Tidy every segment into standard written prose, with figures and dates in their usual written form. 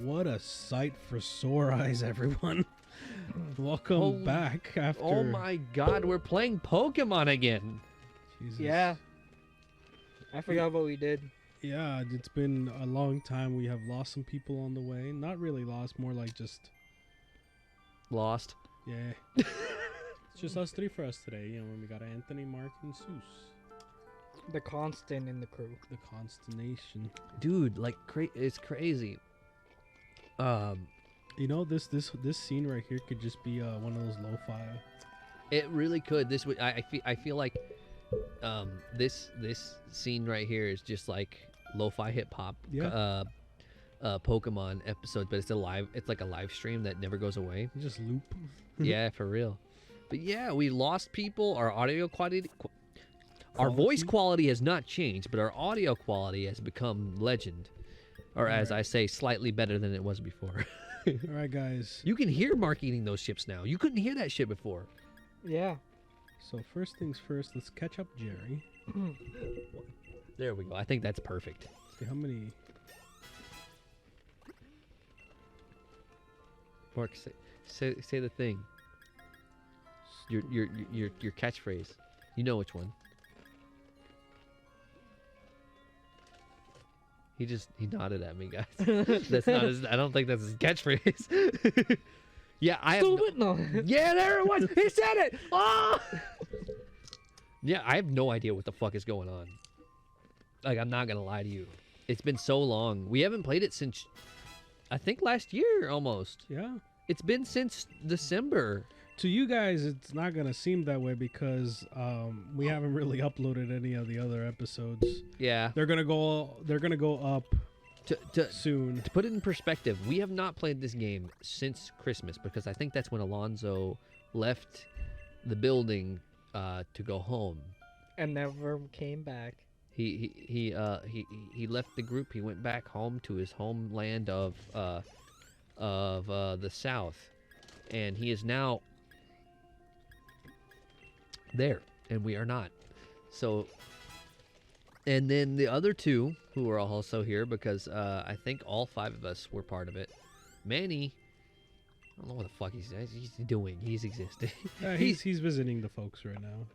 What a sight for sore eyes, everyone. Welcome back after... Oh my god, we're playing Pokemon again. Jesus. Yeah. I forgot what we did. Yeah, it's been a long time. We have lost some people on the way. Not really lost, more like just... Lost. Yeah. It's just us three for us today. You know, we got Anthony, Mark, and Seuss. The constant in the crew. The consternation. Dude, like, it's crazy. You know, this scene right here could just be one of those lo-fi. It really could. This would. I feel like, this scene right here is just like lo-fi hip hop. Yeah. Pokemon episode, but it's like a live stream that never goes away. You just loop. Yeah, for real. But yeah, we lost people. Our audio quality. Our voice quality has not changed, but our audio quality has become legend. Or as I say, slightly better than it was before. All right, guys. You can hear Mark eating those chips now. You couldn't hear that shit before. Yeah. So first things first, let's catch up Jerry. There we go. I think that's perfect. See how many... Mark, say the thing. Your catchphrase. You know which one. He nodded at me, guys. That's not his, I don't think that's his catchphrase. Yeah, I have No. Yeah, there it was. He said it. Oh! Yeah, I have no idea what the fuck is going on. Like, I'm not gonna lie to you. It's been so long. We haven't played it since I think last year almost. Yeah. It's been since December. To you guys, it's not gonna seem that way because we haven't really uploaded any of the other episodes. Yeah. They're gonna go up soon. To put it in perspective, we have not played this game since Christmas because I think that's when Alonzo left the building to go home. And never came back. He left the group. He went back home to his homeland of the South, and he is now there, and we are not. So, and then the other two who are also here because I think all five of us were part of it. Manny, I don't know what the fuck he's doing. He's existing. He's visiting the folks right now.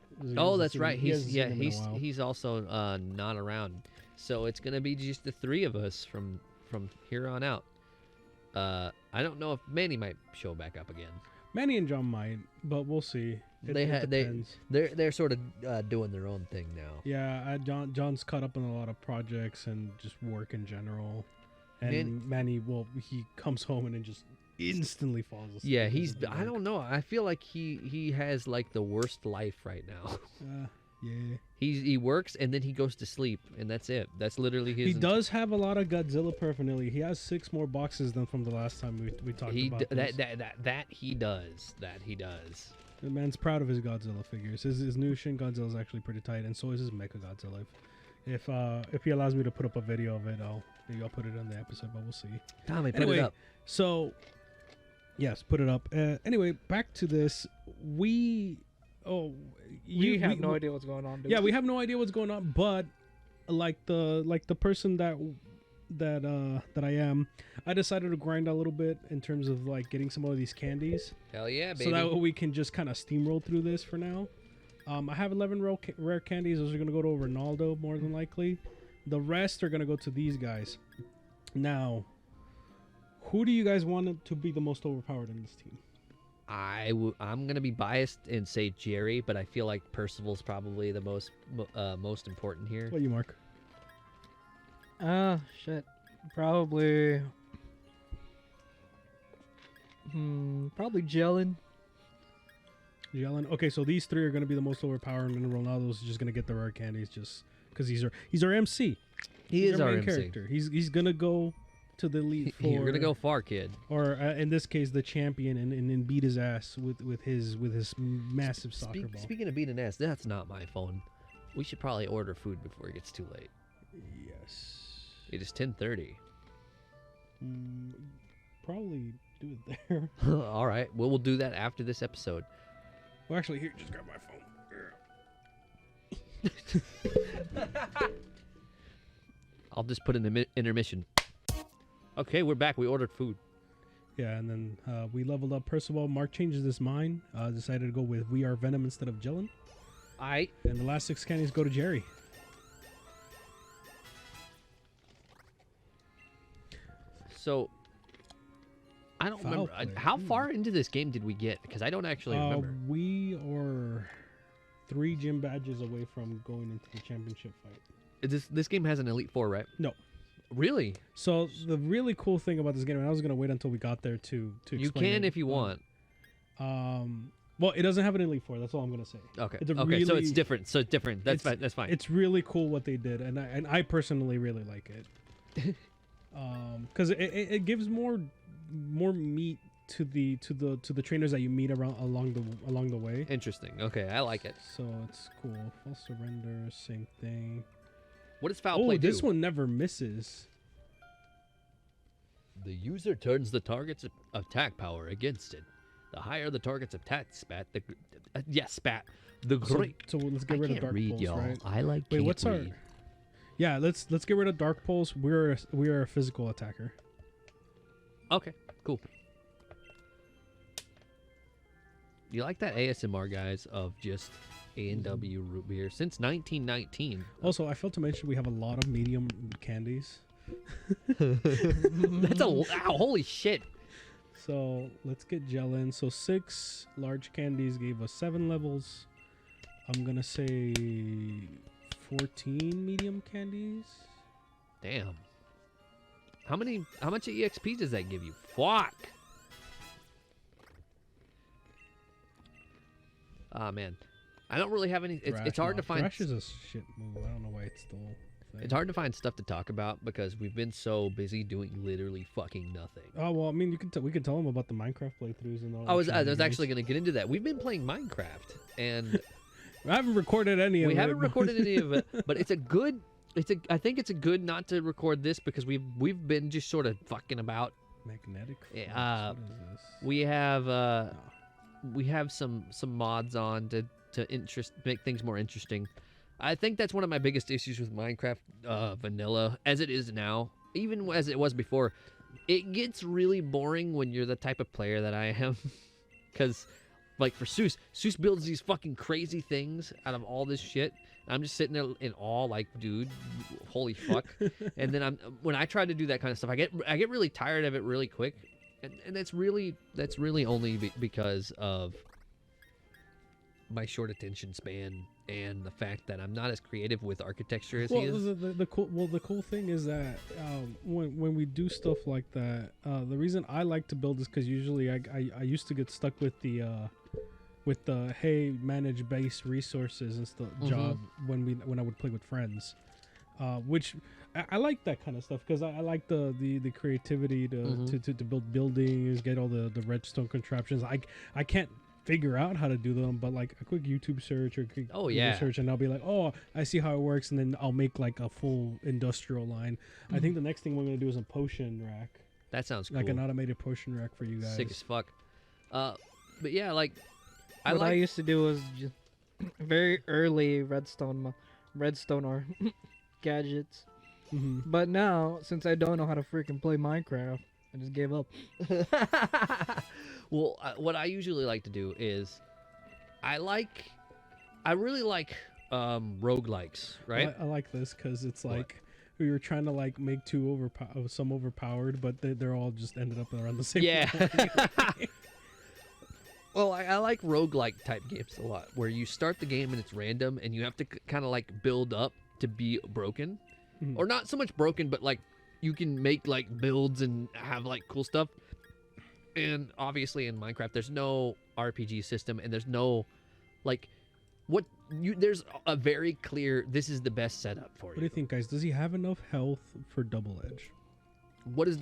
Oh, that's right. He's also not around. So it's gonna be just the three of us from here on out. I don't know if Manny might show back up again. Manny and John might, but we'll see. It depends. They're sort of doing their own thing now. Yeah, John's caught up on a lot of projects and just work in general. And Manny, he comes home and then just instantly falls asleep. Yeah, I don't know. I feel like he has like the worst life right now. Yeah. He works and then he goes to sleep and that's it. That's literally his. He does have a lot of Godzilla paraphernalia. He has 6 more boxes than from the last time we talked about this. That he does. That he does. The man's proud of his Godzilla figures. His new Shin Godzilla is actually pretty tight, and so is his Mecha Godzilla. If he allows me to put up a video of it, maybe I'll put it on the episode, but we'll see. Tommy, put it up. So, yes, put it up. Anyway, back to this. We have no idea what's going on. Yeah, we have no idea what's going on, but like the person that I am, I decided to grind a little bit in terms of like getting some of these candies. Hell yeah, baby. So that we can just kind of steamroll through this for now. I have 11 rare candies. Those are going to go to Ronaldo more than likely. The rest are going to go to these guys. Now, who do you guys want to be the most overpowered in this team? I'm going to be biased and say Jerry, but I feel like Percival's probably the most important here. What are you, Mark? Shit. Probably Jellin. Okay, so these 3 are going to be the most overpowered, and Ronaldo's just going to get the rare candies just because he's our MC. He's our main MC. character. He's going to go to the Elite Four. You're going to go far, kid. Or in this case, the champion, and beat his ass with his massive soccer ball. Speaking of beating ass, that's not my phone. We should probably order food before it gets too late. Yes. It is 10:30. Probably do it there. All right. Well, we'll do that after this episode. Well, actually, here, just grab my phone. I'll just put in the intermission. Okay, we're back. We ordered food. Yeah, and then we leveled up Percival. Mark changes his mind. Decided to go with We Are Venom instead of Jellin. I And the last 6 candies go to Jerry. So I don't Foul remember play. how far into this game did we get because I don't actually remember. We are 3 gym badges away from going into the championship fight. This game has an Elite Four, right? No. Really? So the really cool thing about this game, and I was gonna wait until we got there to You explain can it, if you want. Well, it doesn't have an Elite Four. That's all I'm gonna say. Okay. It's a Okay. So it's really- different. So it's different. That's fine. That's fine. It's really cool what they did, and I personally really like it. Because it gives more meat to the trainers that you meet along the way. Interesting. Okay, I like it. So it's cool. False surrender, same thing. What does foul play do? This one never misses. The user turns the target's attack power against it. The higher the target's attack spat, the spat. The So, great. so let's get rid of dark pulse, right? I like. Wait, can't what's our? read. Yeah, let's get rid of dark pulse. We are a physical attacker. Okay, cool. You like that ASMR, guys, of just A&W root beer since 1919. Also, I failed to mention we have a lot of medium candies. That's a wow! Holy shit! So let's get gel in. So 6 large candies gave us 7 levels. I'm gonna say 14 medium candies. Damn. How much EXP does that give you? Fuck. Ah man, I don't really have any. It's hard to find. Thrash is a shit move. I don't know why it's still. It's hard to find stuff to talk about because we've been so busy doing literally fucking nothing. Oh well, I mean, we could tell them about the Minecraft playthroughs and all. I was actually going to get into that. We've been playing Minecraft, and I haven't recorded any of it. we haven't recorded any of it, but it's a good. I think it's a good not to record this because we've been just sort of fucking about. Magnetic. Force. Uh, What is this? We have some mods on to make things more interesting. I think that's one of my biggest issues with Minecraft vanilla as it is now, even as it was before. It gets really boring when you're the type of player that I am, because like for Seuss builds these fucking crazy things out of all this shit. I'm just sitting there in awe, like, dude, holy fuck. And then when I try to do that kind of stuff, I get really tired of it really quick, and that's really only because of my short attention span and the fact that I'm not as creative with architecture as he is. The cool thing is that when we do stuff like that, the reason I like to build is because usually I used to get stuck with the hey, manage base resources and stuff job when I would play with friends, which I like that kind of stuff because I like the creativity to build buildings, get all the redstone contraptions. I can't figure out how to do them, but like a quick YouTube search or quick Google search, and I'll be like, oh, I see how it works, and then I'll make like a full industrial line. I think the next thing we're gonna do is a potion rack. That sounds cool. Like an automated potion rack for you guys. Sick as fuck. But yeah, like What I used to do was just very early redstone or gadgets. But now, since I don't know how to freaking play Minecraft, I just gave up. Well, what I usually like to do is I really like roguelikes, right? I like this because it's like we were trying to like make some overpowered, but they're all just ended up around the same. Yeah. Well, I like roguelike type games a lot, where you start the game and it's random, and you have to kind of like build up to be broken, or not so much broken, but like you can make like builds and have like cool stuff. And obviously in Minecraft, there's no RPG system, and there's no like there's a very clear, this is the best setup for you. What do you think, guys? Does he have enough health for double edge? What does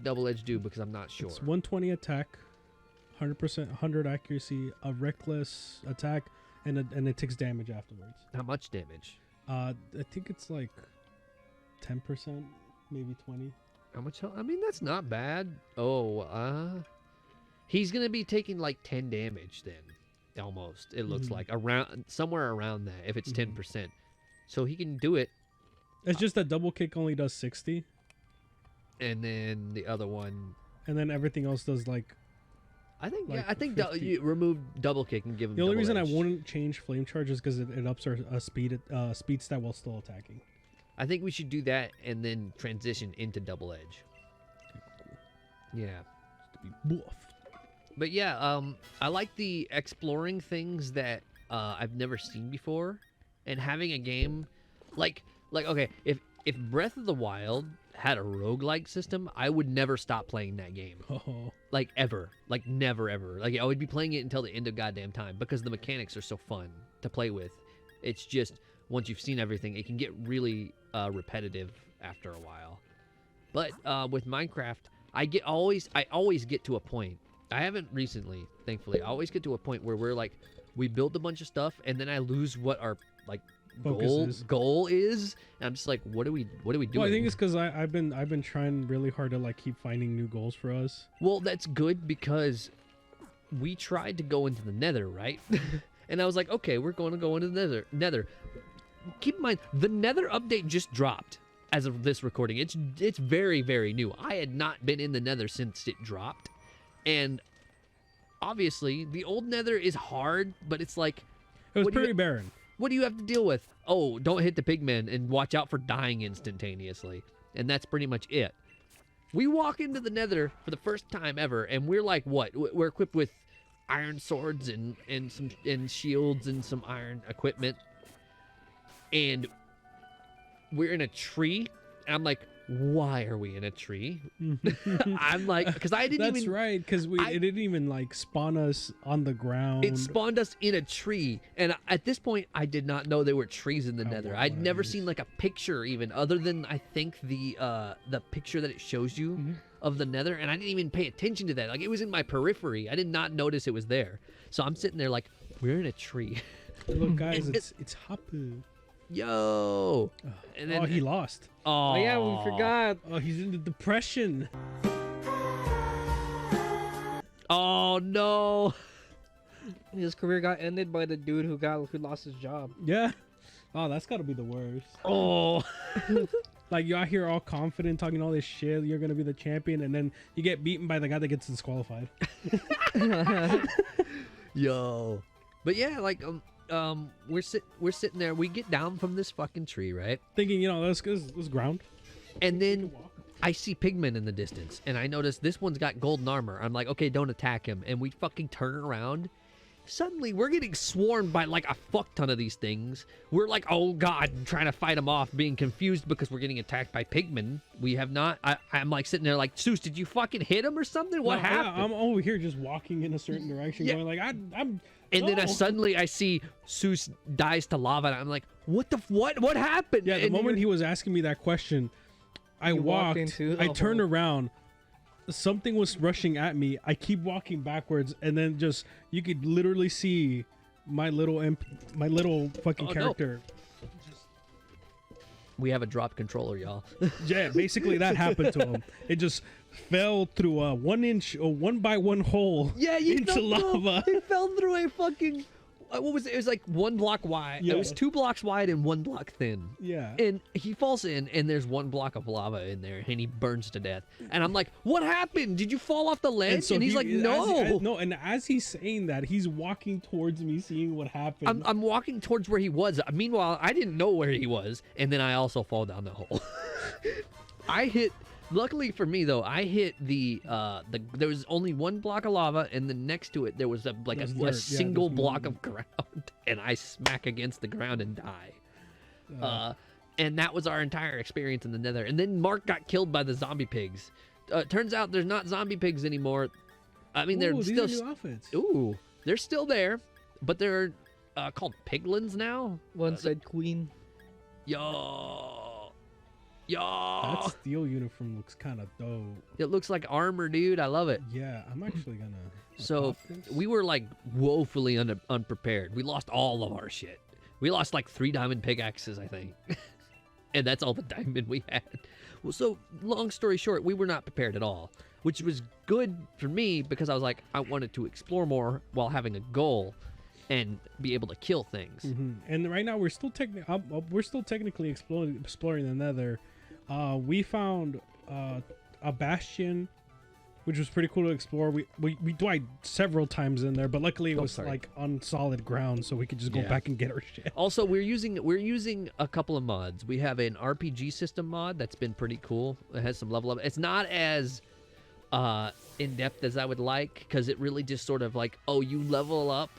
double edge do? Because I'm not sure. It's 120 attack, 100%, 100 accuracy, a reckless attack, and it takes damage afterwards. How much damage? I think it's like 10%, maybe 20. How much health? I mean, that's not bad. Oh, he's gonna be taking like 10 damage then, almost. It looks like somewhere around that. If it's 10%, so he can do it. It's just that double kick only does 60. and then the other one. And then everything else does like. I think Like I think 50. you remove double kick and give him. The only double reason edge. I wouldn't change flame charge is because it ups our speed stat while still attacking. I think we should do that and then transition into double edge. Yeah. Just to be boof. But yeah, I like the exploring things that I've never seen before, and having a game like okay, if Breath of the Wild had a roguelike system, I would never stop playing that game. Oh. Like ever. Like never ever. Like I would be playing it until the end of goddamn time because the mechanics are so fun to play with. It's just once you've seen everything, it can get really repetitive after a while. But with Minecraft, I always get to a point. I haven't recently, thankfully. I always get to a point where we build a bunch of stuff and then I lose what our goal is, and I'm just like, what are we doing? Well, I think it's because I've been trying really hard to like keep finding new goals for us. Well, that's good because we tried to go into the Nether, right? And I was like, okay, we're going to go into the Nether. Keep in mind, the Nether update just dropped as of this recording. It's very, very new. I had not been in the Nether since it dropped, and obviously the old Nether is hard, but it's like It was pretty barren. what do you have to deal with? Oh, don't hit the pigmen and watch out for dying instantaneously. And that's pretty much it. We walk into the Nether for the first time ever, and we're like, what? We're equipped with iron swords and shields and some iron equipment. And we're in a tree. And I'm like, why are we in a tree? I'm like, because I didn't That's even... right, because it didn't even like spawn us on the ground. It spawned us in a tree, and at this point, I did not know there were trees in the Oh, Nether. I'd never nice. seen like a picture even, other than I think the picture that it shows you of the Nether, and I didn't even pay attention to that. Like it was in my periphery. I did not notice it was there. So I'm sitting there like, we're in a tree. Look, guys, And it's Hapu. Yo, and then He lost. Oh, Oh yeah, we forgot. Oh, he's in the depression. Oh no. His career got ended by the dude who lost his job. Yeah. Oh, that's got to be the worst. Oh. Like, you out here all confident, talking all this shit, you're going to be the champion, and then you get beaten by the guy that gets disqualified. Yo. But yeah, like we're sitting there. We get down from this fucking tree, right? Thinking, this ground. And then I see pigmen in the distance, and I notice this one's got golden armor. I'm like, okay, don't attack him. And we fucking turn around. Suddenly, we're getting swarmed by like a fuck ton of these things. We're like, oh god, trying to fight them off, being confused because we're getting attacked by pigmen. We have not. I'm like sitting there like, Seuss, did you fucking hit him or something? What happened? I'm over here just walking in a certain direction, Yeah. going like, I'm. And then no. suddenly I see Seuss dies to lava, and I'm like, what the what happened? Yeah, the And moment you're- he was asking me that question, I You walked walked, into I the turned hole. around, something was rushing at me. I keep walking backwards, and then just you could literally see my little fucking Oh, no. character. we have a drop controller, y'all. Yeah, basically that happened to him. It just fell through a 1 by 1 hole. Yeah, you into fell lava. Through, it fell through a fucking. What was it? It was like 1 block wide. Yeah. It was 2 blocks wide and 1 block thin. Yeah. And he falls in, and there's 1 block of lava in there, and he burns to death. And I'm like, "What happened? Did you fall off the ledge?" And he's like, "No." No, and as he's saying that, he's walking towards me, seeing what happened. I'm walking towards where he was. Meanwhile, I didn't know where he was, and then I also fall down the hole. I hit. Luckily for me, though, I hit the there was only 1 block of lava, and then next to it there was a There's dirt. a Yeah, single there's block one. of ground, and I smack against the ground and die. And that was our entire experience in the Nether. And then Mark got killed by the zombie pigs. Turns out there's not zombie pigs anymore. I mean, they're Ooh, still these are new outfits. ooh, they're still there, but they're called piglins now. One side queen. Yo, That steel uniform looks kind of dope. it looks like armor, dude. I love it. Yeah, I'm actually gonna. So adopt this. we were like woefully unprepared. We lost all of our shit. We lost like 3 diamond pickaxes, I think. And that's all the diamond we had. Well, so long story short, we were not prepared at all, which was good for me because I was like, I wanted to explore more while having a goal and be able to kill things. Mhm. And right now we're still technically exploring the Nether. We found a bastion, which was pretty cool to explore. We died several times in there, but luckily it was like on solid ground, so we could just go back and get our shit. Also, we're using a couple of mods. We have an RPG system mod that's been pretty cool. It has some level up. It's not as in depth as I would like, because it really just sort of like, oh, you level up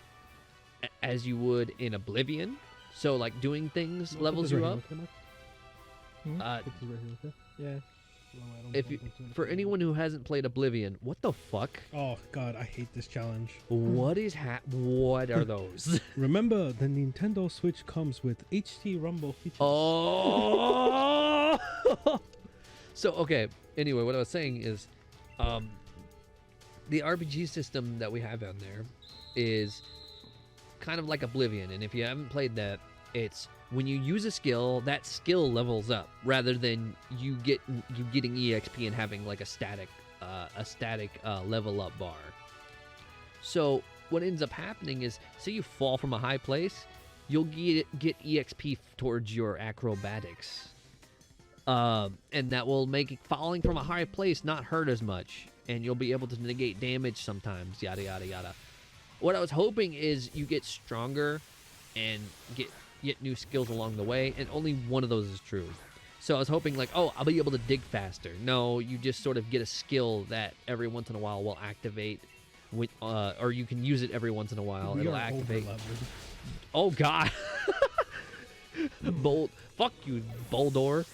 as you would in Oblivion. So like doing things levels you up. Yeah. If you, for anyone who hasn't played Oblivion, what the fuck? Oh god, I hate this challenge. What is what are those? Remember, the Nintendo Switch comes with HT Rumble features. Oh. So okay. Anyway, what I was saying is, the RPG system that we have on there is kind of like Oblivion, and if you haven't played that, it's when you use a skill, that skill levels up rather than you getting EXP and having like a static level up bar. So what ends up happening is, say you fall from a high place, you'll get EXP towards your acrobatics, and that will make falling from a high place not hurt as much, and you'll be able to negate damage sometimes. Yada yada yada. What I was hoping is you get stronger and get new skills along the way, and only one of those is true. So I was hoping like, oh, I'll be able to dig faster. No, you just sort of get a skill that every once in a while will activate, with, or you can use it every once in a while. It'll activate. Oh god. Bold. Fuck you, Boldor.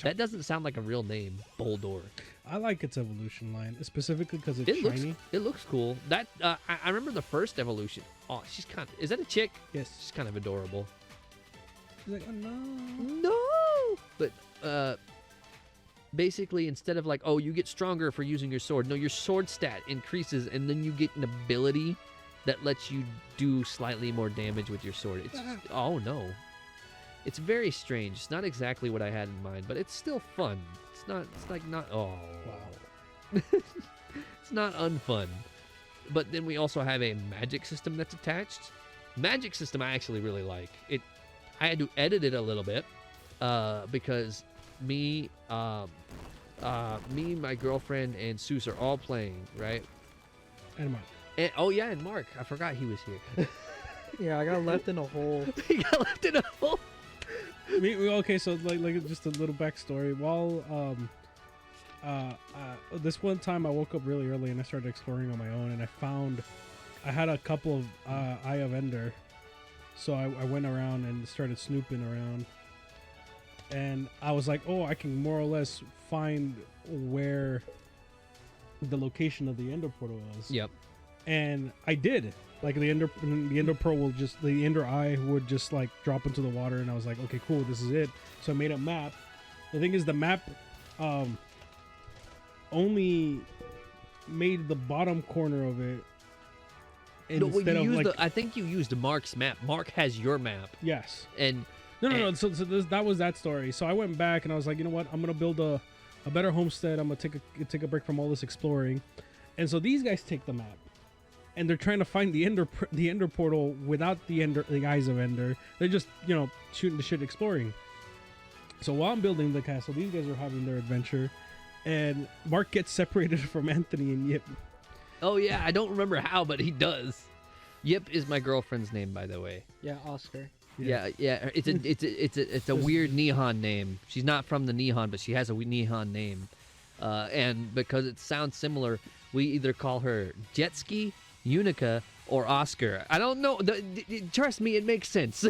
That doesn't sound like a real name, Boldor. I like its evolution line, specifically because it's shiny. It looks cool. That I remember the first evolution. Oh, she's kind of... Is that a chick? Yes. She's kind of adorable. She's like, oh no. No! But basically, instead of like, oh, you get stronger for using your sword. No, your sword stat increases, and then you get an ability that lets you do slightly more damage with your sword. It's oh no. It's very strange. It's not exactly what I had in mind, but it's still fun. It's not. Oh, wow. It's not unfun. But then we also have a magic system that's attached. Magic system I actually really like. I had to edit it a little bit because me, my girlfriend, and Seuss are all playing, right? And Mark. And, oh yeah, and Mark. I forgot he was here. Yeah, I got left in a hole. He got left in a hole. Okay, so like just a little backstory. While this one time I woke up really early and I started exploring on my own, and I had a couple of Eye of Ender, so I went around and started snooping around, and I was like, oh, I can more or less find where the location of the Ender portal is. Yep. And I did. Like the Ender Pearl will just, the Ender Eye would just like drop into the water, and I was like, okay, cool, this is it. So I made a map. The thing is, the map only made the bottom corner of it. No, well, I think you used Mark's map. Mark has your map. Yes. And no. So that was that story. So I went back and I was like, you know what? I'm gonna build a better homestead. I'm gonna take a break from all this exploring. And so these guys take the map, and they're trying to find the Ender portal without the Eyes of Ender. They're just, shooting the shit, exploring. So while I'm building the castle, these guys are having their adventure, and Mark gets separated from Anthony and Yip. Oh yeah, I don't remember how, but he does. Yip is my girlfriend's name, by the way. Yeah, Oscar. Yeah. It's a weird Nihon name. She's not from the Nihon, but she has a Nihon name. And because it sounds similar, we either call her Jetski, Unica, or Oscar. I don't know. Trust me, it makes sense.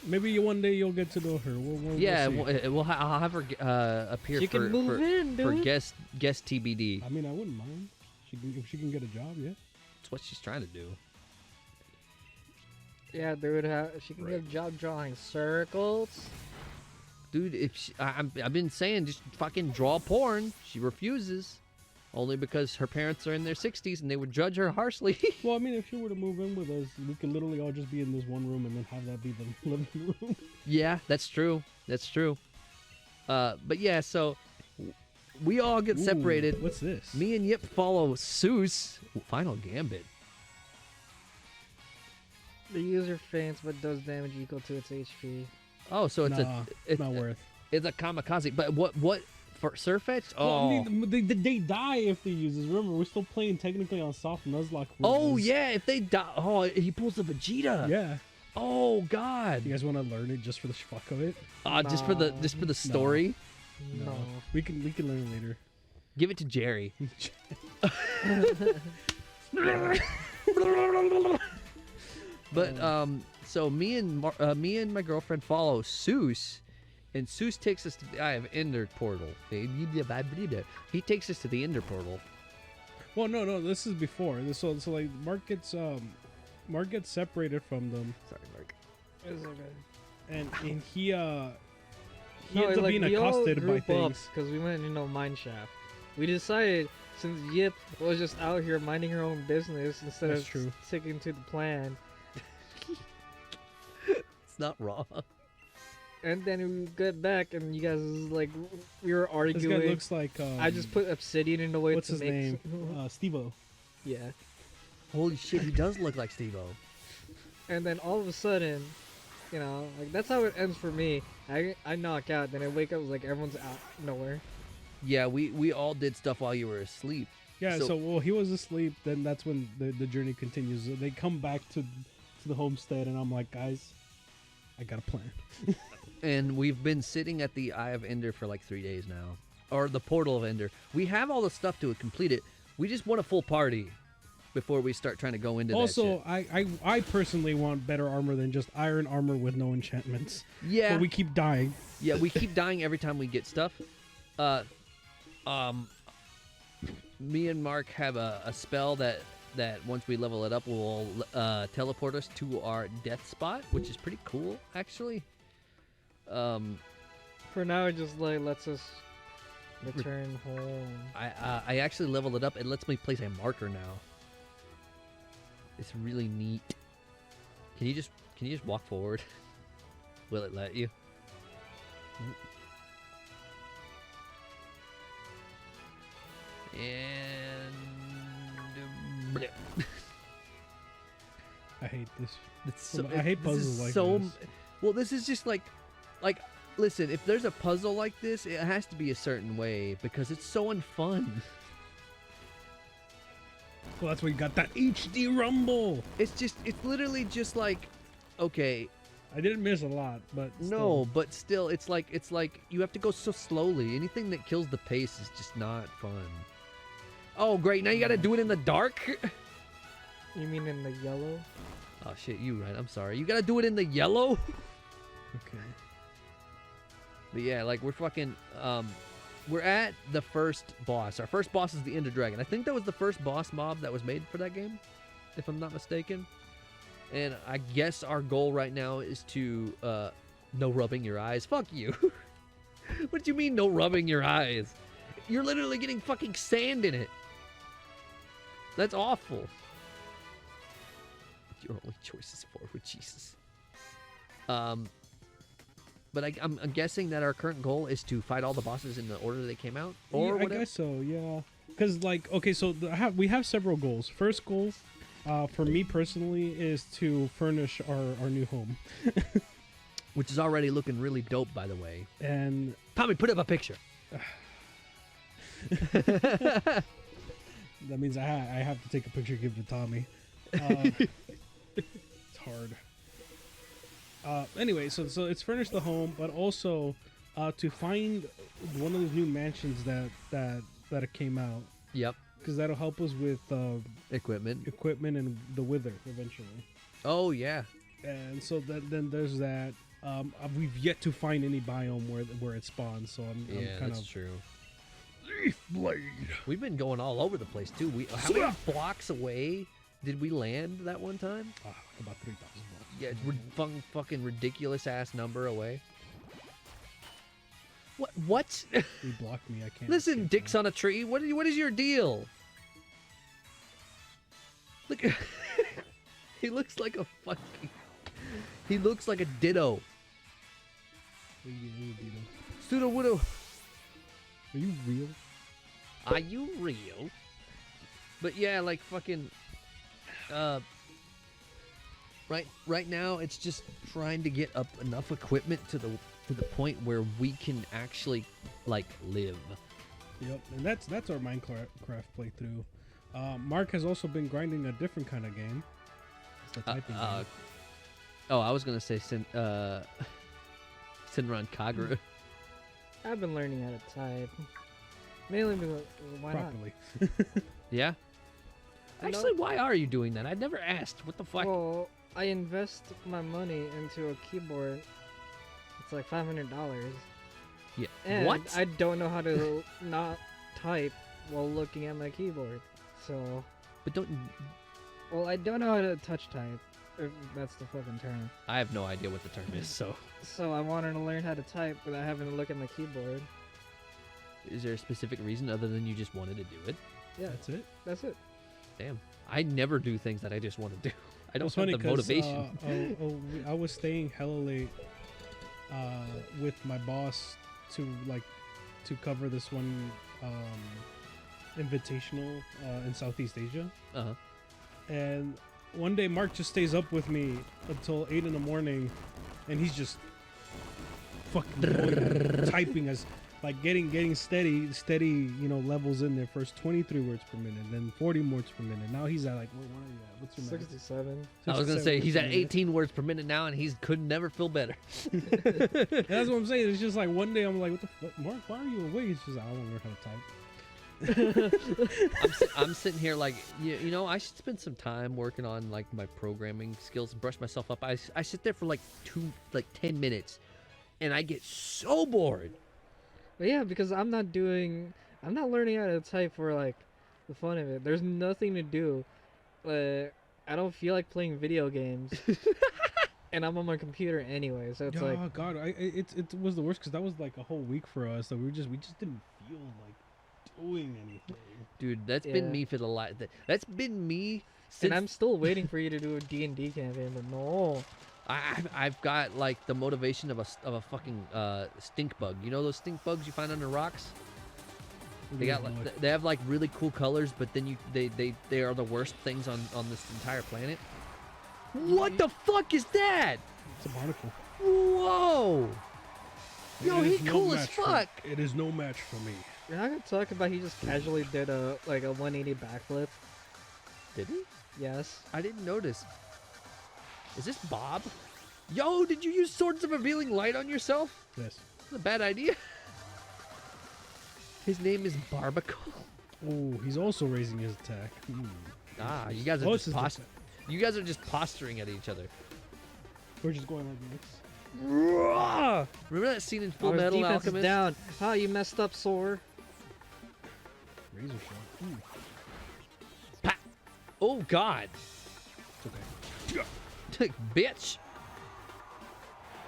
Maybe one day you'll get to know her. I'll have her appear she can move in, for dude. guest TBD. I mean, I wouldn't mind. If she can get a job, yeah. That's what she's trying to do. Yeah, dude. She can get a job drawing circles. Dude, I've been saying just fucking draw porn. She refuses. Only because her parents are in their 60s and they would judge her harshly. Well, I mean, if she were to move in with us, we could literally all just be in this one room and then have that be the living room. Yeah, that's true. But yeah, so we all get separated. What's this? Me and Yip follow Seuss. Final Gambit. The user faints but does damage equal to its HP. Oh, so it's not worth. It's a kamikaze. But what for sirfetch'd? Well, Oh. I mean, they die if they use this. Remember, we're still playing technically on soft Nuzlocke. Oh rules. yeah, if they die, oh, he pulls a Vegeta. Yeah. Oh God. You guys want to learn it just for the fuck of it? Just for the story. No. We can learn it later. Give it to Jerry. But so me and my girlfriend follow Seuss, and Seuss takes us to the Eye of Ender portal. He takes us to the Ender portal. Well, no, this is before. So like Mark gets separated from them, Sorry, Mark. It's okay. and he ends No, up being accosted by things. because we went into mine shaft. We decided since Yip was just out here minding her own business instead That's of true. sticking to the plan, It's not wrong. and then we get back and you guys like we were This arguing. guy looks like I just put obsidian in the way what's to his make name? Steve-O. yeah. Holy shit, he does look like Steve-O. And then all of a sudden, you know, like that's how it ends for me. I knock out, then I wake up like everyone's out nowhere. Yeah, we all did stuff while you were asleep. Yeah. So- So well, he was asleep. Then that's when the journey continues. They come back to the homestead, and I'm like, guys, I got a plan. And we've been sitting at the Eye of Ender for like 3 days now. Or the Portal of Ender. We have all the stuff to complete it. We just want a full party before we start trying to go into that Also, shit. I personally want better armor than just iron armor with no enchantments. Yeah. But we keep dying. Yeah, we keep dying every time we get stuff. Me and Mark have a spell that once we level it up will teleport us to our death spot, which is pretty cool, actually. For now, it just like lets us return home. I actually leveled it up. It lets me place a marker now. It's really neat. Can you just walk forward? Will it let you? And blip. I hate this. It's so, I hate this is puzzles like so, this. Well, this is just like, listen. If there's a puzzle like this, it has to be a certain way because it's so unfun. Well, that's why you got that HD rumble. It's literally just like, okay, I didn't miss a lot, but no, still. but still, it's like you have to go so slowly. Anything that kills the pace is just not fun. Oh, great! Now you got to do it in the dark. You mean in the yellow? Oh shit, you right. I'm sorry. You got to do it in the yellow. Okay. But yeah, like we're fucking we're at the first boss. Our first boss is the Ender Dragon. I think that was the first boss mob that was made for that game, if I'm not mistaken. And I guess our goal right now is to no rubbing your eyes. Fuck you. What do you mean no rubbing your eyes? You're literally getting fucking sand in it. That's awful. Your only choice is forward, Jesus. But I'm guessing that our current goal is to fight all the bosses in the order they came out, or Yeah, I whatever. guess so. Yeah. Because like, okay, so we have several goals. First goal, for me personally, is to furnish our new home, Which is already looking really dope, by the way. and Tommy, put up a picture. that means I have to take a picture, give it to Tommy. It's hard. Anyway, so it's furnish the home, but also to find one of those new mansions that came out, Yep. because that'll help us with Equipment. equipment and the wither eventually. Oh yeah. And so then there's that. We've yet to find any biome where it spawns, so I'm Yeah, kind that's of true. Leaf blade. We've been going all over the place too. How many blocks away did we land that one time? Like about 3,000 blocks. Yeah, it's fucking ridiculous ass number away. What? He blocked me. I can't. Listen, escape dicks now. on a tree. What is your deal? Look, he looks like a fucking. He looks like a ditto. What are you doing, Dino? Pseudo widow. Are you real? Are you real? But yeah, like fucking. Right now, it's just trying to get up enough equipment to the point where we can actually like live. Yep, and that's our Minecraft playthrough. Mark has also been grinding a different kind of game. It's the typing game. Oh, I was gonna say Sinran Kagura. I've been learning how to type. Mainly because why Properly. Yeah. No. Actually, why are you doing that? I never asked. What the not? fuck? Well, I invest my money into a keyboard. It's like $500. Yeah. And What? I don't know how to not type while looking at my keyboard. So, But don't. well, I don't know how to touch type. If that's the fucking term. I have no idea what the term is. So, So I wanted to learn how to type without having to look at my keyboard. is there a specific reason other than you just wanted to do it? Yeah, That's it. that's it. Damn. I never do things that I just want to do. I don't It's have funny the 'cause, motivation. I was staying hella late with my boss to cover this one invitational in Southeast Asia. Uh-huh. And one day Mark just stays up with me until 8 in the morning, and he's just fucking typing us, like getting steady, levels in there. First 23 words per minute, then 40 words per minute. Now he's at like, what are you at? What's your max? 67. I was gonna 67 say words he's per at minute. 18 words per minute now, and he could never feel better. And that's what I'm saying. It's just like one day I'm like, what the fuck, Mark? Why are you awake? He's just like, I want to learn how to type. I'm sitting here like, you know, I should spend some time working on like my programming skills and brush myself up. I sit there for like 10 minutes, and I get so bored. But yeah, because I'm not learning how to type for like the fun of it. There's nothing to do. I don't feel like playing video games, and I'm on my computer anyway. So it's like, oh god, it was the worst because that was like a whole week for us that we just didn't feel like doing anything. Dude, that's Yeah. been me for the last. That's been me since and I'm still waiting for you to do a D&D campaign, but no. I've got like the motivation of a fucking stink bug. You know those stink bugs you find under rocks? They got like, they have like really cool colors, but then they are the worst things on this entire planet. What the fuck is that? It's a barnacle. Whoa! Yo, It is he no cool as match for- fuck. It is no match for me. You're not gonna talk about he just casually did a 180 backflip. Did he? Yes. I didn't notice. Is this Bob? Yo, did you use Swords of Revealing Light on yourself? Yes. That's a bad idea. His name is Barbacle. Oh, he's also raising his attack. Ah, you guys Oh, are this just is the- You guys are just posturing at each other. We're just going like this. Remember that scene in Full Oh, his Metal defense is Alchemist? down. Oh, you messed up, Sore. Razor shot. Pa- Oh God, It's okay. bitch!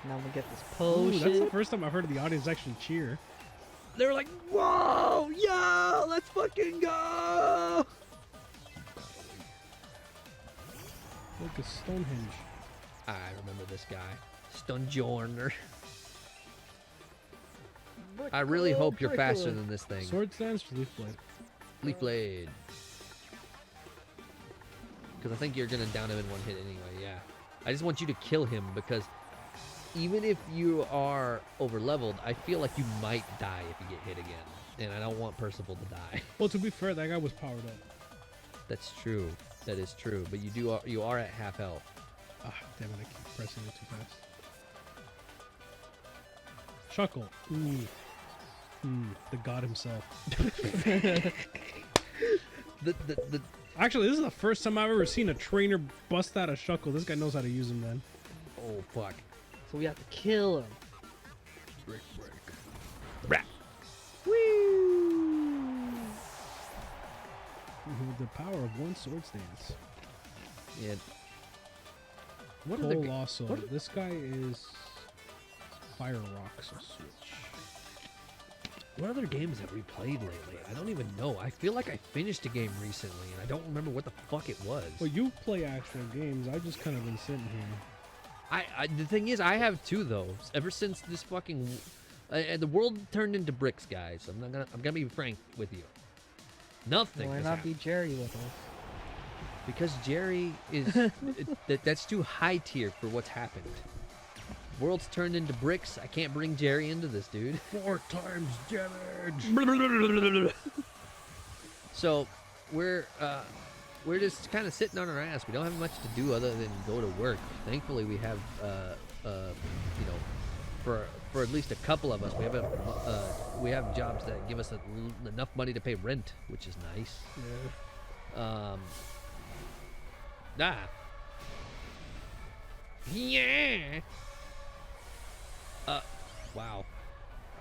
Now we get this Ooh, that's the potion. first time I've heard the audience actually cheer. They were like, "Whoa, yo, let's fucking go!" Look at Stonehenge. I remember this guy, Stunjorner. I really hope you're faster than this thing. Sword stands for leaf blade. Leaf Blade. Because I think you're gonna down him in one hit anyway. Yeah. I just want you to kill him because even if you are over leveled, I feel like you might die if you get hit again, and I don't want Percival to die. Well, to be fair, that guy was powered up. That's true. That is true. But you are at half health. Ah, damn it! I keep pressing it too fast. Chuckle. Ooh. The god himself. The Actually, this is the first time I've ever seen a trainer bust out a Shuckle. This guy knows how to use him, man. oh fuck. So we have to kill him. Break. Rat. The power of one sword stance. Yeah. What are the Colossal. what are- This guy is Fire Rocks or Switch. What other games have we played lately? I don't even know. I feel like I finished a game recently, and I don't remember what the fuck it was. Well, you play actual games. I've just kind of been sitting here. The thing is, I have two though. Ever since this fucking the world turned into bricks, guys. I'm gonna be frank with you. Nothing. Why has not happened. be Jerry with us? Because Jerry is that's too high tier for what's happened. World's turned into bricks. I can't bring Jerry into this, dude. 4 times damage. So we're just kind of sitting on our ass. We don't have much to do other than go to work. Thankfully, we have you know, for at least a couple of us, we have jobs that give us enough money to pay rent, which is nice. Yeah. Yeah. Wow.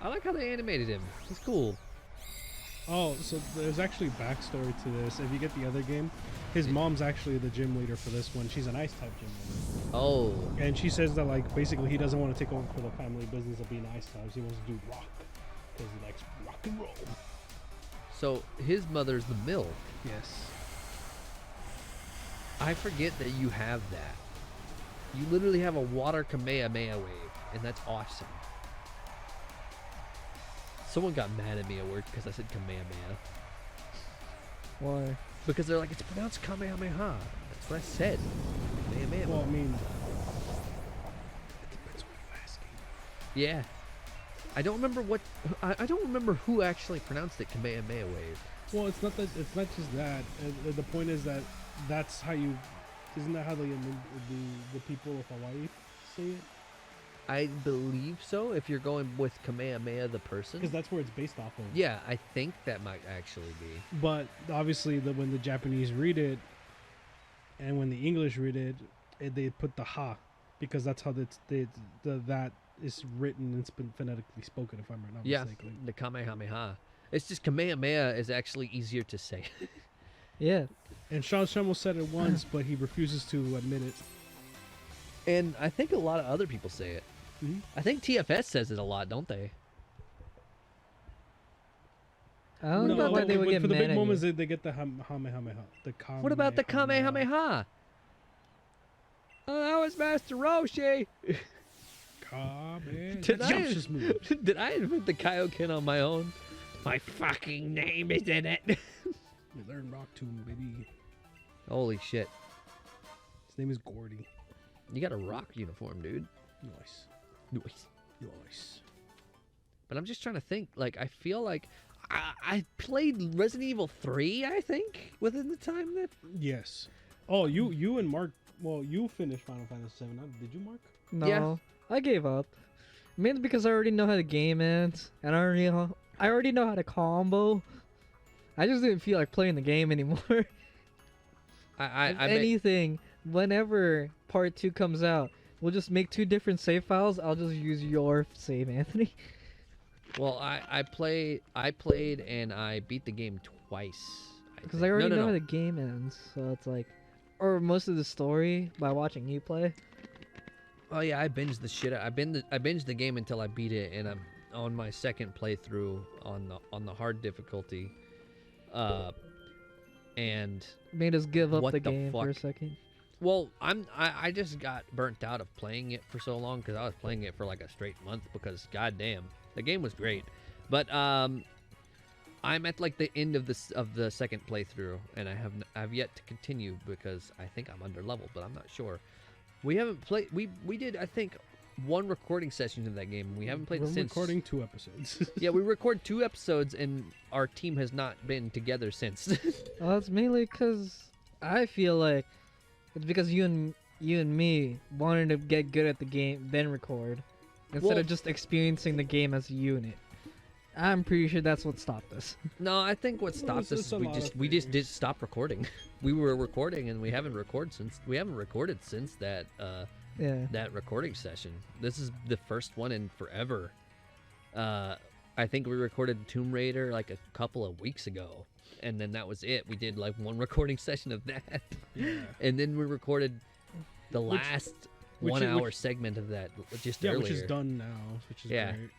I like how they animated him. He's cool. Oh, so there's actually backstory to this. If you get the other game, his mom's actually the gym leader for this one. She's an ice type gym leader. Oh. And she says that, like, basically he doesn't want to take over for the family business of being ice types. He wants to do rock because he likes rock and roll. So his mother's the mill. Yes. I forget that you have that. You literally have a water Kamehameha wave, and that's awesome. Someone got mad at me at work because I said Kamehameha. Why? Because they're like, it's pronounced Kamehameha. That's what I said. Kamehameha. Well, I mean, it depends what you're asking. Yeah. I don't remember what. I don't remember who actually pronounced it Kamehameha wave. Well, it's not that. It's not just that. The point is that that's how you. Isn't that how the people of Hawaii say it? I believe so. If you're going with Kamehameha the person. Because that's where it's based off of. Yeah, I think that might actually be. But obviously, when the Japanese read it, and when the English read it, they put the ha, because that's how that is written and phonetically spoken. If I'm not mistaken. The Kamehameha. It's just Kamehameha is actually easier to say. Yeah. And Sean Schemmel said it once, but he refuses to admit it. And I think a lot of other people say it. Mm-hmm. I think TFS says it a lot, don't they? I don't know why they would get for the mad big at moments, you. they get the Kamehameha. What about the Kamehameha? Oh, that was Master Roshi. Did did I invent the Kaioken on my own? My fucking name is in it. We learned Rock Tomb, baby. Holy shit. His name is Gordy. You got a rock uniform, dude. Nice. Nice. But I'm just trying to think. Like, I feel like I played Resident Evil 3, I think, within the time that... Yes. Oh, you and Mark... Well, you finished Final Fantasy 7. Did you, Mark? No, Yeah. I gave up. Mainly because I already know how the game ends, and I already know how to combo. I just didn't feel like playing the game anymore. If anything, whenever part 2 comes out, we'll just make 2 different save files. I'll just use your save, Anthony. Well, I played and I beat the game twice. Because I already know how the game ends, so it's like, or most of the story by watching you play. Oh yeah, I binged the shit. I binged the game until I beat it, and I'm on my second playthrough on the hard difficulty. And made us give up what the the game for a fuck? second. Well, I just got burnt out of playing it for so long because I was playing it for like a straight month because goddamn, the game was great. But I'm at like the end of the second playthrough, and I've yet to continue because I think I'm under leveled, but I'm not sure. We haven't played. We did, I think, 1 recording session in that game. We haven't played it since. We're recording 2 episodes. Yeah, we record 2 episodes, and our team has not been together since. Well, that's mainly because I feel like it's because you and me wanted to get good at the game, then record, instead of just experiencing the game as a unit. I'm pretty sure that's what stopped us. No, I think what stopped us is we just did stop recording. We were recording, and we haven't recorded since that that recording session. This is the first one in forever. I think we recorded Tomb Raider like a couple of weeks ago, and then that was it. We did like 1 recording session of that, and then we recorded the last 1 hour segment of that just earlier. Which is done now, which is great.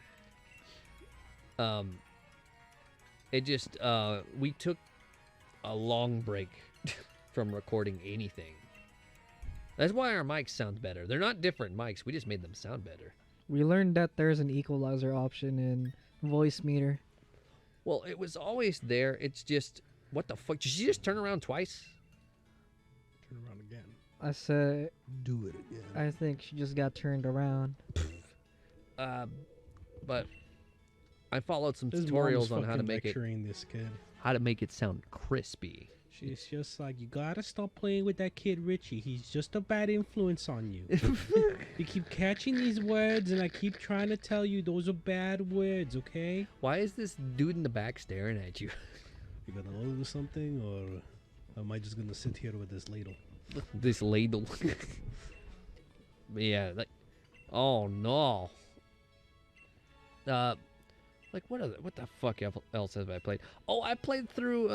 It just we took a long break from recording anything. That's why our mics sound better. They're not different mics. We just made them sound better. We learned that there's an equalizer option in voice meter. Well, it was always there. It's just, what the fuck? Did she just turn around twice? I said Do it again. I think she just got turned around. But I followed some His tutorials mom's on how to fucking make it lecturing this kid. sound crispy. She's just like, you gotta stop playing with that kid Richie. He's just a bad influence on you. You keep catching these words, and I keep trying to tell you those are bad words, okay? Why is this dude in the back staring at you? You gonna order something, or am I just gonna sit here with this ladle? This ladle. Yeah, like, oh no. Like what the fuck else have I played? Oh, I played through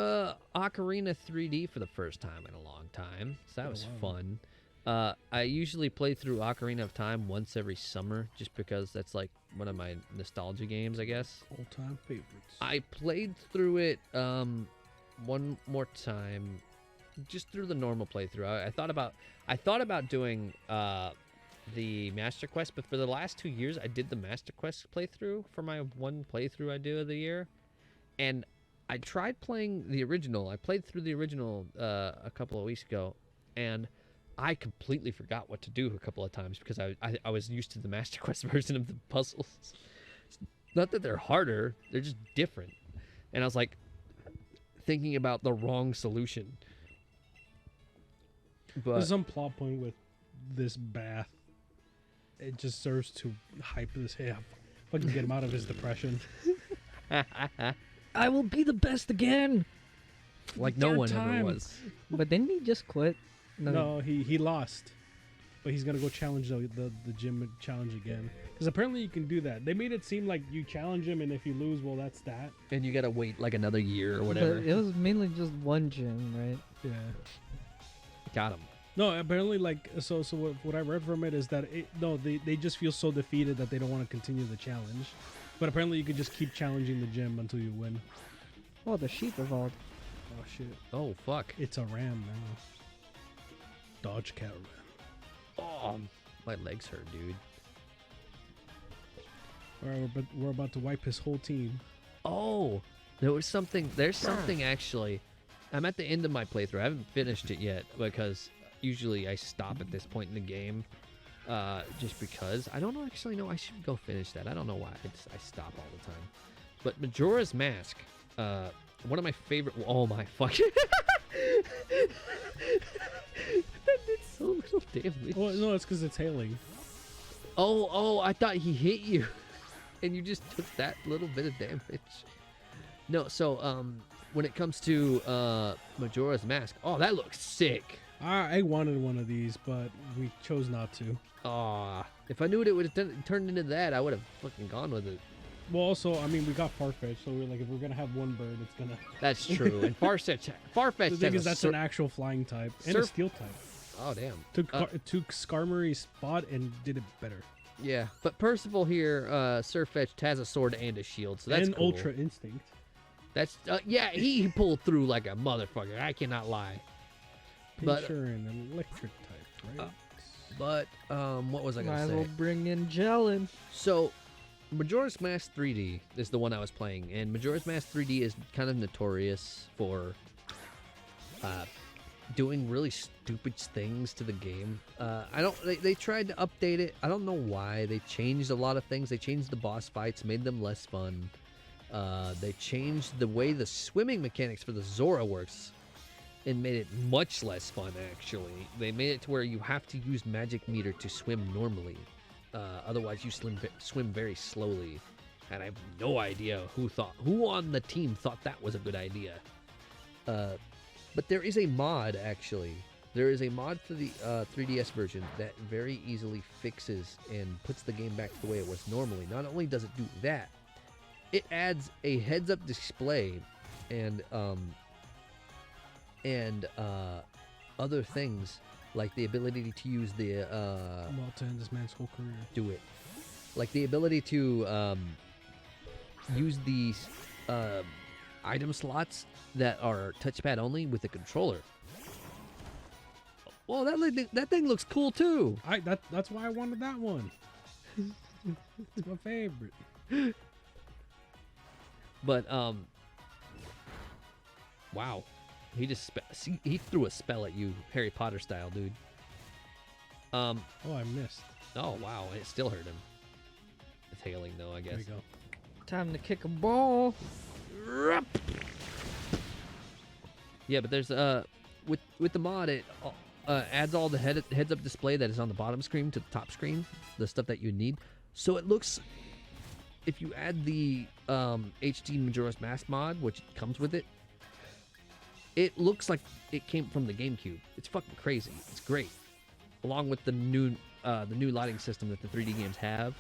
Ocarina 3D for the first time in a long time. So that was fun. I usually play through Ocarina of Time once every summer, just because that's like one of my nostalgia games, I guess. All-time favorites. I played through it one more time, just through the normal playthrough. I thought about doing the Master Quest, but for the last 2 years, I did the Master Quest playthrough for my one playthrough I do of the year, and I tried playing the original. I played through the original a couple of weeks ago, and I completely forgot what to do a couple of times because I was used to the Master Quest version of the puzzles. It's not that they're harder, they're just different. And I was like thinking about the wrong solution. But there's some plot point with this bath. It just serves to hype this up. Fucking get him out of his depression. I will be the best again. like no Third one time. ever was. But didn't he just quit? No, he lost. But he's gonna go challenge the gym challenge again. Because apparently you can do that. They made it seem like you challenge him, and if you lose, well, that's that. And you gotta wait like another year or But whatever. it was mainly just one gym, right? Yeah. Got him. No, apparently, like, so what I read from it is that they just feel so defeated that they don't want to continue the challenge. But apparently, you could just keep challenging the gym until you win. Oh, the sheep evolved. Oh shit! Oh fuck. It's a ram now. Dodge cat ram. Oh, my legs hurt, dude. All right, we're about to wipe his whole team. Oh, there's something actually. I'm at the end of my playthrough. I haven't finished it yet because usually I stop at this point in the game, just because I don't actually know. I should go finish that. I don't know why. I stop all the time. But Majora's Mask, one of my favorite. Oh my fucking! That did so little damage. Well, no, it's because it's hailing. Oh! I thought he hit you, and you just took that little bit of damage. No, so when it comes to Majora's Mask, oh, that looks sick. I wanted one of these, but we chose not to. Aw, if I knew it would have turned into that, I would have fucking gone with it. Well, also, I mean, we got Farfetch'd, so we're like, if we're gonna have one bird, it's gonna. That's true. And Farfetch'd The thing is, has a that's an actual flying type and a steel type. Oh damn. Took Skarmory's spot and did it better. Yeah, but Percival here, Sirfetch'd has a sword and a shield, so that's and cool. Ultra Instinct. That's yeah, he pulled through like a motherfucker. I cannot lie. But Pincher and electric type, right? but what was I Might gonna as say? well bring in Jellin. So, Majora's Mask 3D is the one I was playing, and Majora's Mask 3D is kind of notorious for doing really stupid things to the game. They tried to update it. I don't know why. They changed a lot of things. They changed the boss fights, made them less fun. They changed the way the swimming mechanics for the Zora works and made it much less fun, actually. They made it to where you have to use magic meter to swim normally. Otherwise, you swim very slowly. And I have no idea who on the team thought that was a good idea. But there is a mod, actually. There is a mod for the 3DS version that very easily fixes and puts the game back to the way it was normally. Not only does it do that, it adds a heads-up display and other things like the ability to use the Well, to end this man's whole career. do it, like the ability to use these item slots that are touchpad only with a controller. Well, that thing looks cool too. That's why I wanted that one. It's my favorite. But wow, he threw a spell at you, Harry Potter style, dude. Oh, I missed. Oh wow, it still hurt him. It's hailing though, I There guess. we go. Time to kick a ball. Yeah, but there's with the mod, it adds all the heads-up display that is on the bottom screen to the top screen, the stuff that you need. So it looks, if you add the HD Majora's Mask mod, which comes with it, it looks like it came from the GameCube. It's fucking crazy. It's great, along with the new lighting system that the 3D games have.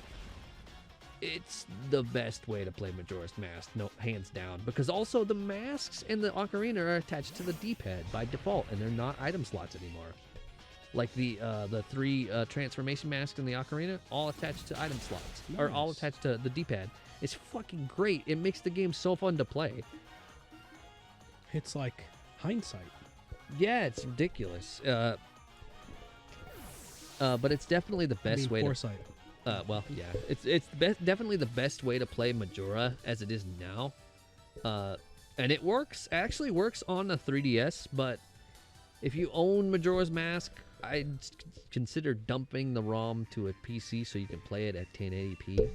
It's the best way to play Majora's Mask, no, hands down. Because also the masks and the ocarina are attached to the D-pad by default, and they're not item slots anymore. Like the 3 transformation masks in the ocarina, all attached to item slots, or all Nice. attached to the D-pad. It's fucking great. It makes the game so fun to play. It's like hindsight. Yeah, it's ridiculous. But it's definitely the best way foresight. well, yeah, it's definitely the best way to play Majora as it is now, and it works. Actually, works on a 3DS. But if you own Majora's Mask, I'd consider dumping the ROM to a PC so you can play it at 1080p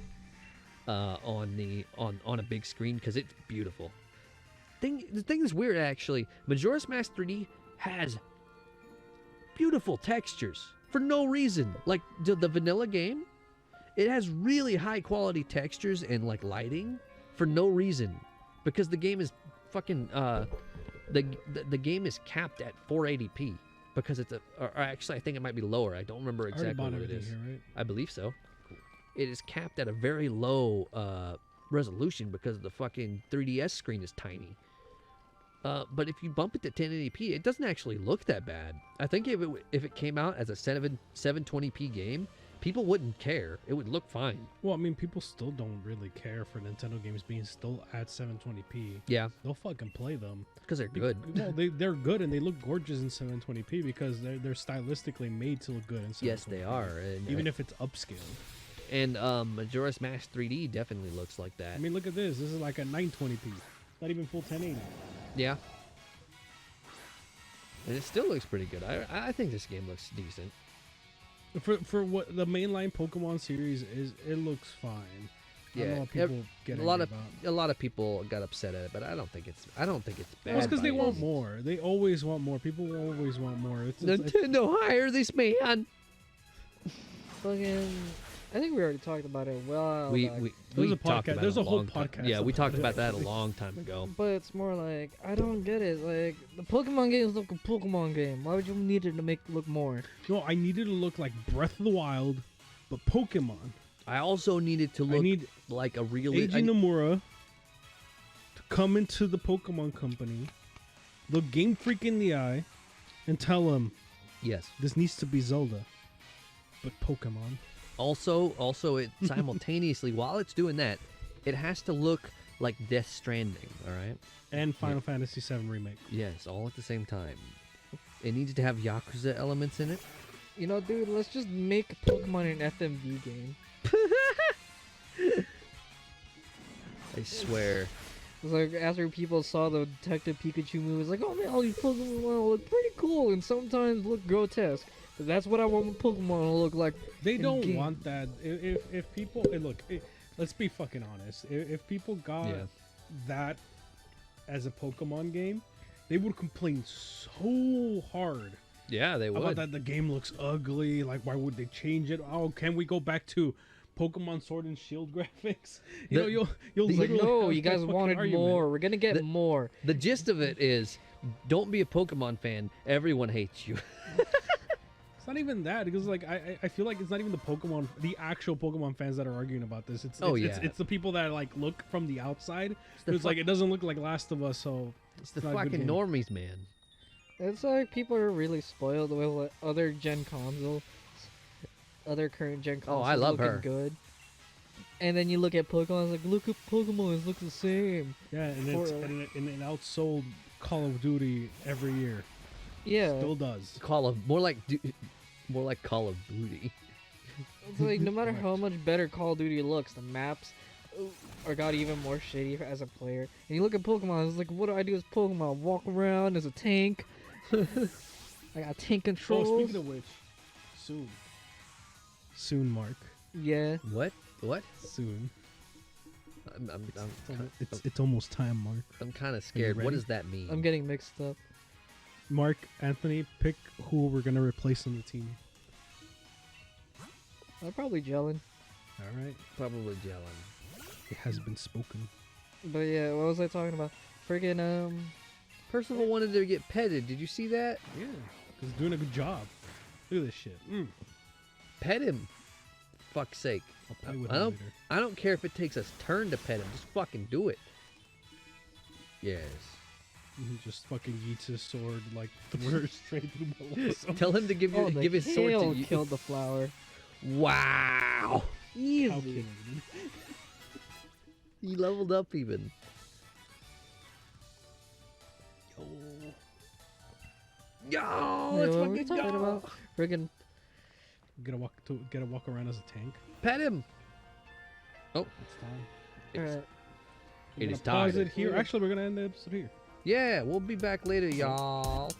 on a big screen, because it's beautiful. The thing is weird, actually. Majora's Mask 3D has beautiful textures for no reason. Like the vanilla game, it has really high quality textures and like lighting for no reason, because the game is fucking the game is capped at 480p because it's or actually I think it might be lower. I don't remember exactly what it is. Here, right? I believe so. It is capped at a very low resolution because the fucking 3DS screen is tiny. But if you bump it to 1080p, it doesn't actually look that bad. I think if it came out as a 720p game, people wouldn't care. It would look fine. Well, I mean, people still don't really care for Nintendo games being still at 720p. Yeah, They'll fucking play them. because they're good. Well, they're good and they look gorgeous in 720p because they're stylistically made to look good in 720p. Yes, they are. And, Even if it's upscaled. And Majora's Mask 3D definitely looks like that. I mean, look at this. This is like a 920p. Not even full 1080. Yeah. And it still looks pretty good. I think this game looks decent. For what the mainline Pokemon series is, it looks fine. I don't know what people get a lot angry of about. a lot of people got upset at it, but I don't think it's bad. Well, it's because by they want any more. They always want more. People will always want more. It's Nintendo, hire this man. Fucking. I think we already talked about it. Well, We There's a talked podcast- about there's it a whole long time- podcast Yeah, we about talked it. about that a long time ago. but it's more like I don't get it. Like the Pokemon games look a Pokemon game. Why would you need it to make it look more? No, I needed to look like Breath of the Wild, but Pokemon. I also needed to look I need like a real. Eiji Nomura to come into the Pokemon company, look Game Freak in the eye, and tell him Yes. this needs to be Zelda, but Pokemon. Also, it simultaneously, while it's doing that, it has to look like Death Stranding. All right. And Final Fantasy VII Remake. Yes, all at the same time. It needs to have Yakuza elements in it. You know, dude, let's just make Pokemon an FMV game. I swear. It's like after people saw the Detective Pikachu movie, it's like, oh man, all these Pokemon look pretty cool and sometimes look grotesque. But that's what I want my Pokemon to look like. They in don't game. want that. If people look, let's be fucking honest. If people got Yeah. that as a Pokemon game, they would complain so hard Yeah, they about would. that the game looks ugly. Like, why would they change it? Oh, can we go back to Pokemon Sword and Shield graphics? You know, you'll It's like, literally no, have you that guys fucking wanted argument. more. We're gonna get more. The gist of it is, don't be a Pokemon fan. Everyone hates you. It's not even that, because like I feel like it's not even the actual Pokemon fans that are arguing about this. It's the people that like look from the outside. the It's like it doesn't look like Last of Us, so It's the not a good fucking game. normies, man. It's like people are really spoiled with what other gen consoles, other current gen Oh, consoles I love looking her. good. And then you look at Pokemon, it's like, look at Pokemon, it looks the same. yeah, and it outsold Call of Duty every year. Yeah. Still does. More like Call of Duty. It's like no matter how Correct. much better Call of Duty looks, the maps are got even more shitty as a player. And you look at Pokemon, it's like, what do I do as Pokemon? Walk around as a tank. I got tank Oh, controls. speaking of which, soon Soon, Mark. Yeah. What? What? Soon. I'm It's almost time, Mark. I'm kind of scared. What ready? does that mean? I'm getting mixed up. Mark, Anthony, pick who we're gonna replace on the team. I'm probably gelling. All right. Probably gelling. It has been spoken. But yeah, what was I talking about? Friggin' Percival wanted to get petted. Did you see that? Yeah. He's doing a good job. Look at this shit. Pet him. Fuck's sake. I'll play with I him don't. later. I don't care if it takes us turn to pet him. Just fucking do it. Yes. He just fucking yeets his sword like straight through my wall. Tell him to give you the give his sword to hail you. killed the flower. Wow. Easy. Calculated. He leveled up even. Yo. Yo, Yeah, let's what were we fucking talking go. about? Friggin' Gotta walk around as a tank. Pet him. It's fine. It's- Alright. It is Pause time. it here. Actually, we're gonna end the episode here. Yeah, we'll be back later, y'all.